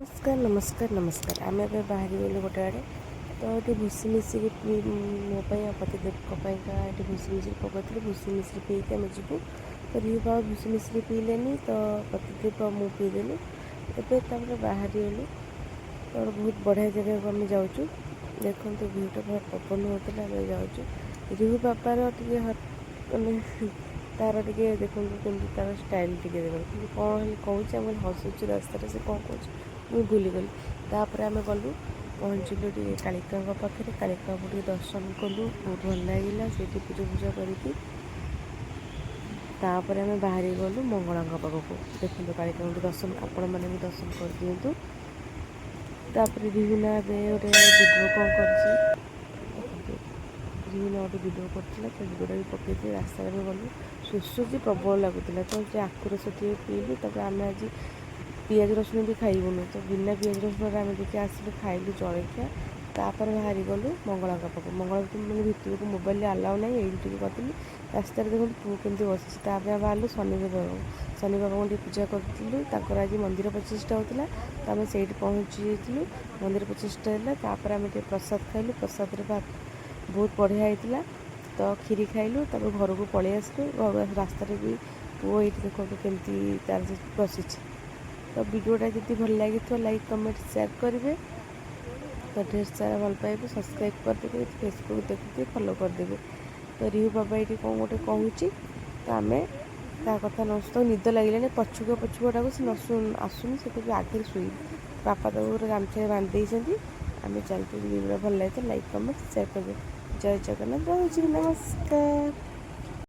नमस्कार नमस्कार नमस्कार आम ए बाहर गलु गोटे आड़े तो ये भूसी मिश्री मोपाई पतिदेवपाइका ये भूसी मिश्री पकड़ी भूसी मिश्री पीक आम जीवु तो रिहु बाबा भूसी मिश्री पीले तो पतिदेव मु पीदेलु एवं बाहर गलु तो बहुत बढ़िया जगह को आम जाऊँ देखो भीटा पवन होता आम जाऊँ रिहु बाबार टे तार टे देखो कमी तार स्टाइल टे देखो कौन कौन हसुच रास्तार से कौन कौन मुझे भूलीगली तापर आम गलु पहुँचलु टे कालिका पाखे कालिका टे दर्शन कलु बहुत भल लगे से पूजा पूजा करके आम बाहरी गलु मंगला पाखक देखो कालिका दर्शन आपण मैंने भी दर्शन कर दिंतु तापर रिहुना गोटे भिडियो कौन कर रिहुना गोटे भिडियो करता तो भिडियोटा भी पकई रास्तार भी गलु सुसुची प्रबल लगुला तो आखुरस पीलु तब आम आज पियाज रसुण भी खाइबुनि तो बिना पियाज रसुण आम देखिए आसिलु खाइलु जलखिया तापर बाहरी गलु मंगला पाखक मंगला मैंने भितर को मोबाइल आलाउ ना ये करती रास्ता देखो पु केमती बस बाहर शनि बाबा टे पूजा करूँ आज मंदिर प्रतिष्ठा होता तो आम से पहुँची मंदिर प्रतिष्ठा है आम प्रसाद खाइलु प्रसाद बहुत बढ़िया होता तो खीरी खाइलु तब घर को पलि आसलु घर रास्तार भी पुओ ये देखो केमती तार बसी तो वीडियोटा जब भल लगी तो लाइक कमेंट शेयर करेंगे तो ढेर सारा भल पाइबे सब्सक्राइब करदेवे फेसबुक देखते फॉलो करदेवे तो रिहु बाबा ये कौन गोटे कहूँ तो आम ता कथा न तो निद लगे पछुआ से न आसुनी से आगे शुई बापा तो गोटे गामछा बांधि आम चलते वीडियो भल लगे तो लाइक कमेंट शेयर करेंगे जय जगन्नाथ रहुछि नमस्कार।